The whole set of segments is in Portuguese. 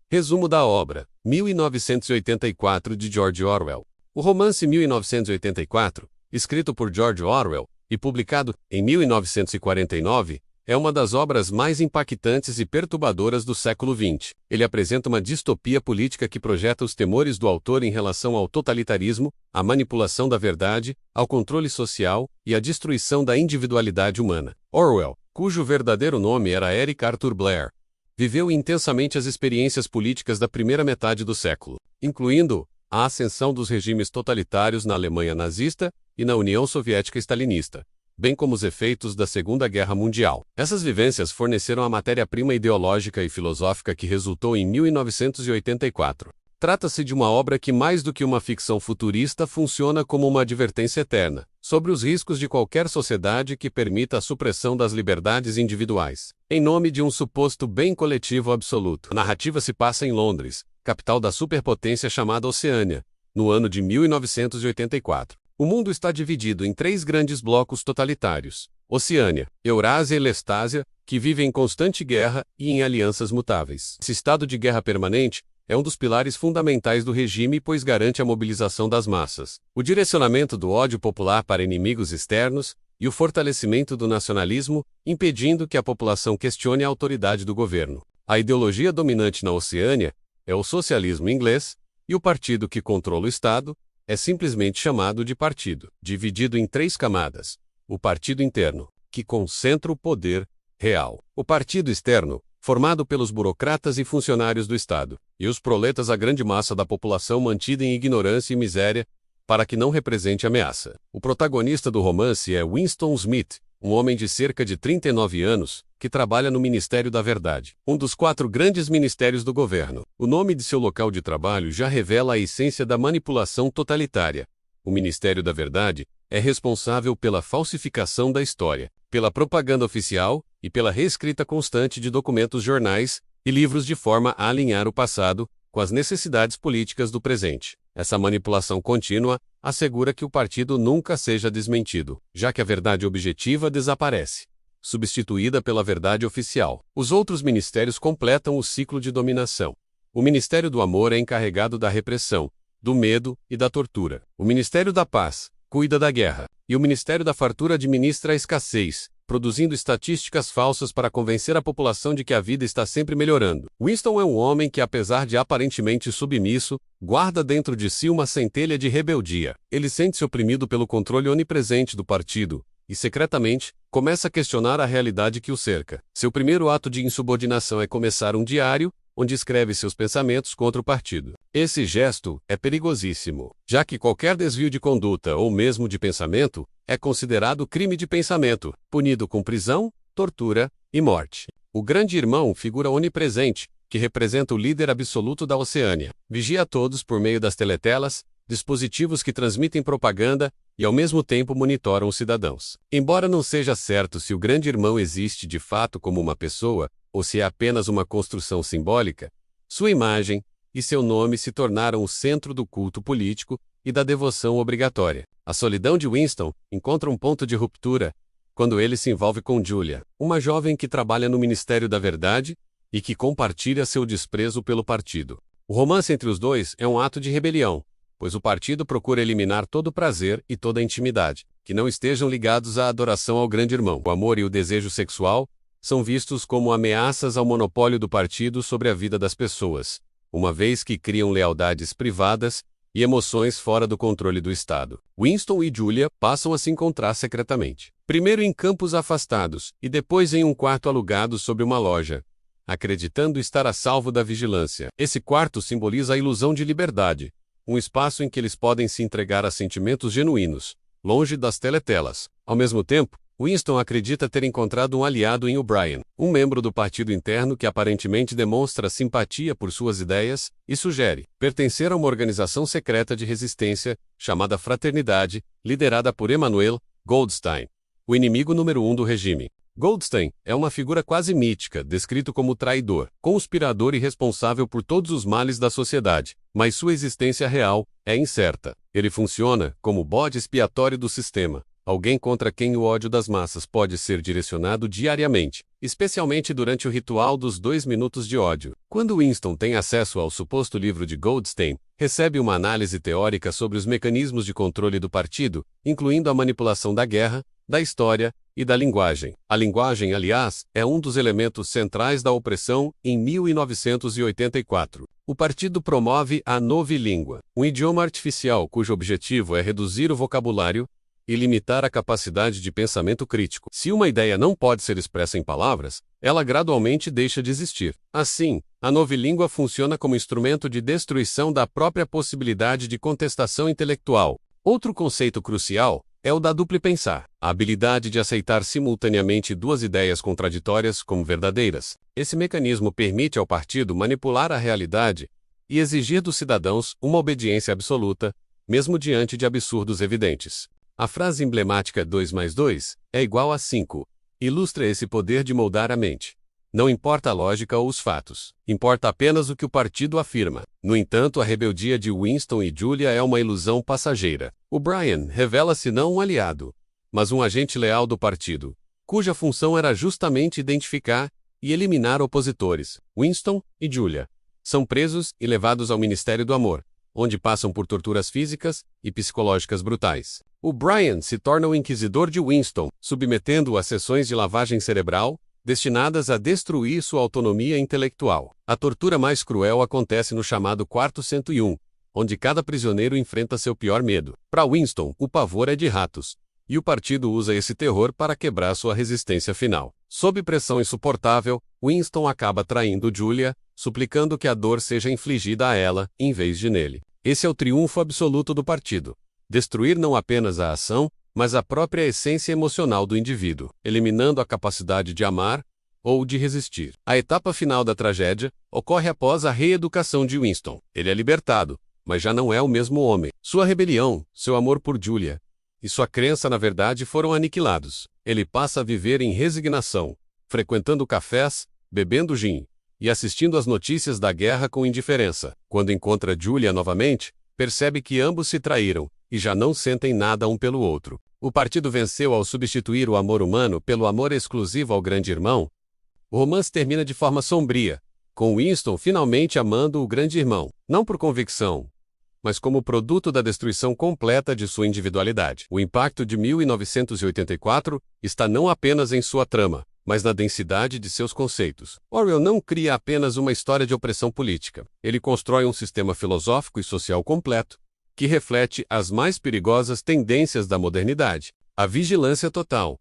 Resumo da obra: 1984 de George Orwell. O romance 1984, escrito por George Orwell e publicado em 1949, é uma das obras mais impactantes e perturbadoras do século XX. Ele apresenta uma distopia política que projeta os temores do autor em relação ao totalitarismo, à manipulação da verdade, ao controle social e à destruição da individualidade humana. Orwell, cujo verdadeiro nome era Eric Arthur Blair, viveu intensamente as experiências políticas da primeira metade do século, incluindo a ascensão dos regimes totalitários na Alemanha nazista e na União Soviética stalinista, bem como os efeitos da Segunda Guerra Mundial. Essas vivências forneceram a matéria-prima ideológica e filosófica que resultou em 1984. Trata-se de uma obra que, mais do que uma ficção futurista, funciona como uma advertência eterna sobre os riscos de qualquer sociedade que permita a supressão das liberdades individuais, em nome de um suposto bem coletivo absoluto. A narrativa se passa em Londres, capital da superpotência chamada Oceânia, no ano de 1984. O mundo está dividido em 3 grandes blocos totalitários: Oceânia, Eurásia e Lestásia, que vivem em constante guerra e em alianças mutáveis. Esse estado de guerra permanente é um dos pilares fundamentais do regime, pois garante a mobilização das massas, o direcionamento do ódio popular para inimigos externos e o fortalecimento do nacionalismo, impedindo que a população questione a autoridade do governo. A ideologia dominante na Oceânia é o socialismo inglês, e o partido que controla o Estado é simplesmente chamado de partido, dividido em 3 camadas: o partido interno, que concentra o poder real; o partido externo, formado pelos burocratas e funcionários do Estado, e os proletas, a grande massa da população mantida em ignorância e miséria, para que não represente ameaça. O protagonista do romance é Winston Smith, um homem de cerca de 39 anos, que trabalha no Ministério da Verdade, um dos 4 grandes ministérios do governo. O nome de seu local de trabalho já revela a essência da manipulação totalitária. O Ministério da Verdade é responsável pela falsificação da história, pela propaganda oficial e pela reescrita constante de documentos, jornais e livros de forma a alinhar o passado com as necessidades políticas do presente. Essa manipulação contínua assegura que o partido nunca seja desmentido, já que a verdade objetiva desaparece, substituída pela verdade oficial. Os outros ministérios completam o ciclo de dominação. O Ministério do Amor é encarregado da repressão, do medo e da tortura. O Ministério da Paz cuida da guerra, e o Ministério da Fartura administra a escassez, produzindo estatísticas falsas para convencer a população de que a vida está sempre melhorando. Winston é um homem que, apesar de aparentemente submisso, guarda dentro de si uma centelha de rebeldia. Ele sente-se oprimido pelo controle onipresente do partido, e secretamente, começa a questionar a realidade que o cerca. Seu primeiro ato de insubordinação é começar um diário, onde escreve seus pensamentos contra o partido. Esse gesto é perigosíssimo, já que qualquer desvio de conduta ou mesmo de pensamento é considerado crime de pensamento, punido com prisão, tortura e morte. O Grande Irmão, figura onipresente, que representa o líder absoluto da Oceânia, vigia a todos por meio das teletelas, dispositivos que transmitem propaganda e ao mesmo tempo monitoram os cidadãos. Embora não seja certo se o Grande Irmão existe de fato como uma pessoa, ou se é apenas uma construção simbólica, sua imagem e seu nome se tornaram o centro do culto político e da devoção obrigatória. A solidão de Winston encontra um ponto de ruptura quando ele se envolve com Julia, uma jovem que trabalha no Ministério da Verdade e que compartilha seu desprezo pelo partido. O romance entre os dois é um ato de rebelião, pois o partido procura eliminar todo o prazer e toda a intimidade, que não estejam ligados à adoração ao Grande Irmão. O amor e o desejo sexual são vistos como ameaças ao monopólio do partido sobre a vida das pessoas, uma vez que criam lealdades privadas e emoções fora do controle do Estado. Winston e Julia passam a se encontrar secretamente, primeiro em campos afastados e depois em um quarto alugado sobre uma loja, acreditando estar a salvo da vigilância. Esse quarto simboliza a ilusão de liberdade, um espaço em que eles podem se entregar a sentimentos genuínos, longe das teletelas. Ao mesmo tempo, Winston acredita ter encontrado um aliado em O'Brien, um membro do partido interno que aparentemente demonstra simpatia por suas ideias e sugere pertencer a uma organização secreta de resistência, chamada Fraternidade, liderada por Emanuel Goldstein, o inimigo número 1 do regime. Goldstein é uma figura quase mítica, descrito como traidor, conspirador e responsável por todos os males da sociedade, mas sua existência real é incerta. Ele funciona como bode expiatório do sistema, alguém contra quem o ódio das massas pode ser direcionado diariamente. especialmente durante o ritual dos 2 minutos de ódio. Quando Winston tem acesso ao suposto livro de Goldstein, recebe uma análise teórica sobre os mecanismos de controle do partido, incluindo a manipulação da guerra, da história e da linguagem. A linguagem, aliás, é um dos elementos centrais da opressão em 1984. O partido promove a novilíngua, um idioma artificial cujo objetivo é reduzir o vocabulário e limitar a capacidade de pensamento crítico. Se uma ideia não pode ser expressa em palavras, ela gradualmente deixa de existir. Assim, a novilíngua funciona como instrumento de destruição da própria possibilidade de contestação intelectual. Outro conceito crucial é o da duplo pensar, a habilidade de aceitar simultaneamente duas ideias contraditórias como verdadeiras. Esse mecanismo permite ao partido manipular a realidade e exigir dos cidadãos uma obediência absoluta, mesmo diante de absurdos evidentes. A frase emblemática 2 mais 2 é igual a 5 ilustra esse poder de moldar a mente. Não importa a lógica ou os fatos, importa apenas o que o partido afirma. No entanto, a rebeldia de Winston e Julia é uma ilusão passageira. O Brian revela-se não um aliado, mas um agente leal do partido, cuja função era justamente identificar e eliminar opositores. Winston e Julia são presos e levados ao Ministério do Amor, onde passam por torturas físicas e psicológicas brutais. O Brian se torna o inquisidor de Winston, submetendo-o a sessões de lavagem cerebral, destinadas a destruir sua autonomia intelectual. A tortura mais cruel acontece no chamado Quarto 101, onde cada prisioneiro enfrenta seu pior medo. Para Winston, o pavor é de ratos, e o partido usa esse terror para quebrar sua resistência final. Sob pressão insuportável, Winston acaba traindo Julia, suplicando que a dor seja infligida a ela, em vez de nele. Esse é o triunfo absoluto do partido. Destruir não apenas a ação, mas a própria essência emocional do indivíduo, eliminando a capacidade de amar ou de resistir. A etapa final da tragédia ocorre após a reeducação de Winston. Ele é libertado, mas já não é o mesmo homem. Sua rebelião, seu amor por Julia e sua crença na verdade foram aniquilados. Ele passa a viver em resignação, frequentando cafés, bebendo gin e assistindo às notícias da guerra com indiferença. Quando encontra Julia novamente, percebe que ambos se traíram e já não sentem nada um pelo outro. O partido venceu ao substituir o amor humano pelo amor exclusivo ao grande irmão. O romance termina de forma sombria, com Winston finalmente amando o grande irmão, não por convicção, mas como produto da destruição completa de sua individualidade. O impacto de 1984 está não apenas em sua trama, mas na densidade de seus conceitos. Orwell não cria apenas uma história de opressão política. Ele constrói um sistema filosófico e social completo, que reflete as mais perigosas tendências da modernidade: a vigilância total,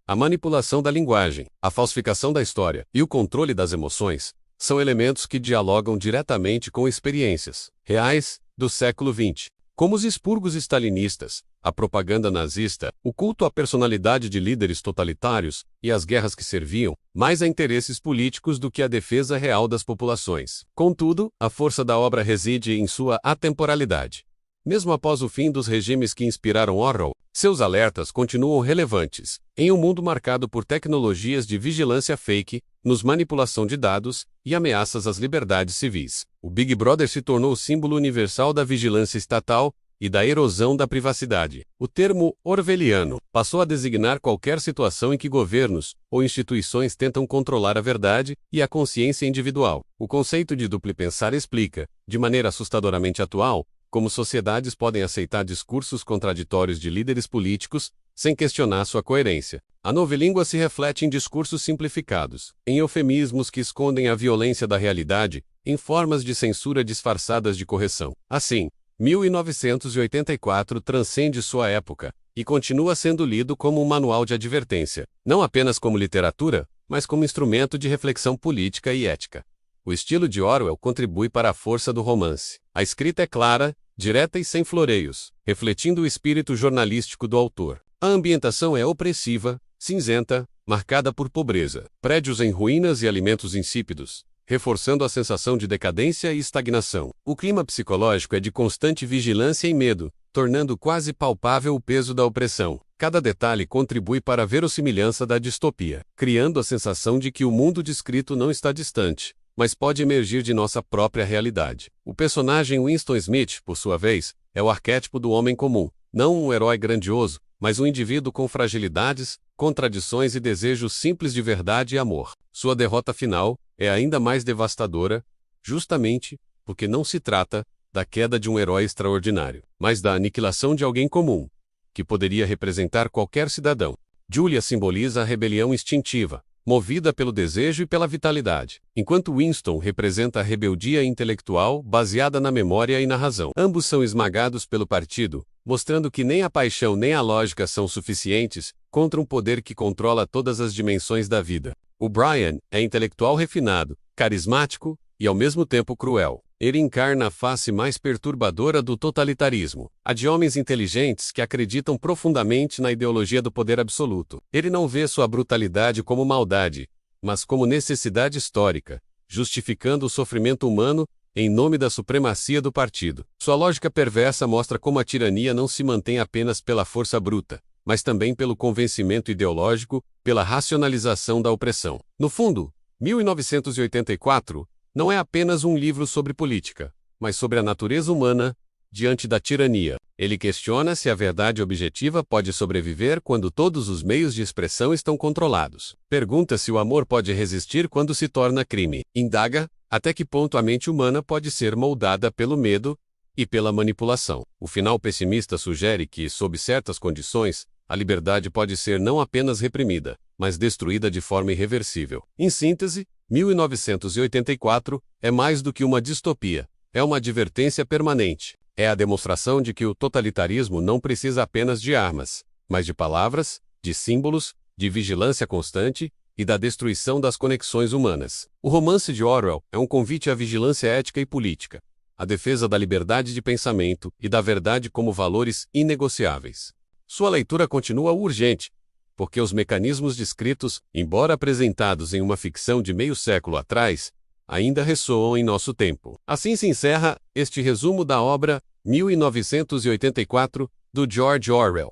a manipulação da linguagem, a falsificação da história e o controle das emoções são elementos que dialogam diretamente com experiências reais do século XX, como os expurgos stalinistas, a propaganda nazista, o culto à personalidade de líderes totalitários e as guerras que serviam mais a interesses políticos do que a defesa real das populações. Contudo, a força da obra reside em sua atemporalidade. Mesmo após o fim dos regimes que inspiraram Orwell, seus alertas continuam relevantes, em um mundo marcado por tecnologias de vigilância fake, nos manipulação de dados e ameaças às liberdades civis. O Big Brother se tornou o símbolo universal da vigilância estatal e da erosão da privacidade. O termo orwelliano passou a designar qualquer situação em que governos ou instituições tentam controlar a verdade e a consciência individual. O conceito de duplo pensar explica, de maneira assustadoramente atual, como sociedades podem aceitar discursos contraditórios de líderes políticos, sem questionar sua coerência. A novilíngua se reflete em discursos simplificados, em eufemismos que escondem a violência da realidade, em formas de censura disfarçadas de correção. Assim, 1984 transcende sua época, e continua sendo lido como um manual de advertência, não apenas como literatura, mas como instrumento de reflexão política e ética. O estilo de Orwell contribui para a força do romance. A escrita é clara, direta e sem floreios, refletindo o espírito jornalístico do autor. A ambientação é opressiva, cinzenta, marcada por pobreza, prédios em ruínas e alimentos insípidos, reforçando a sensação de decadência e estagnação. O clima psicológico é de constante vigilância e medo, tornando quase palpável o peso da opressão. Cada detalhe contribui para a verossimilhança da distopia, criando a sensação de que o mundo descrito não está distante, mas pode emergir de nossa própria realidade. O personagem Winston Smith, por sua vez, é o arquétipo do homem comum, não um herói grandioso, mas um indivíduo com fragilidades, contradições e desejos simples de verdade e amor. Sua derrota final é ainda mais devastadora, justamente porque não se trata da queda de um herói extraordinário, mas da aniquilação de alguém comum, que poderia representar qualquer cidadão. Julia simboliza a rebelião instintiva, movida pelo desejo e pela vitalidade, enquanto Winston representa a rebeldia intelectual baseada na memória e na razão. Ambos são esmagados pelo partido, mostrando que nem a paixão nem a lógica são suficientes contra um poder que controla todas as dimensões da vida. O Brian é intelectual refinado, carismático e ao mesmo tempo cruel. Ele encarna a face mais perturbadora do totalitarismo, a de homens inteligentes que acreditam profundamente na ideologia do poder absoluto. Ele não vê sua brutalidade como maldade, mas como necessidade histórica, justificando o sofrimento humano em nome da supremacia do partido. Sua lógica perversa mostra como a tirania não se mantém apenas pela força bruta, mas também pelo convencimento ideológico, pela racionalização da opressão. No fundo, 1984 não é apenas um livro sobre política, mas sobre a natureza humana diante da tirania. Ele questiona se a verdade objetiva pode sobreviver quando todos os meios de expressão estão controlados. Pergunta se o amor pode resistir quando se torna crime. Indaga até que ponto a mente humana pode ser moldada pelo medo e pela manipulação. O final pessimista sugere que, sob certas condições, a liberdade pode ser não apenas reprimida, mas destruída de forma irreversível. Em síntese, 1984 é mais do que uma distopia, é uma advertência permanente. É a demonstração de que o totalitarismo não precisa apenas de armas, mas de palavras, de símbolos, de vigilância constante e da destruição das conexões humanas. O romance de Orwell é um convite à vigilância ética e política, à defesa da liberdade de pensamento e da verdade como valores inegociáveis. Sua leitura continua urgente, porque os mecanismos descritos, embora apresentados em uma ficção de meio século atrás, ainda ressoam em nosso tempo. Assim se encerra este resumo da obra 1984, do George Orwell.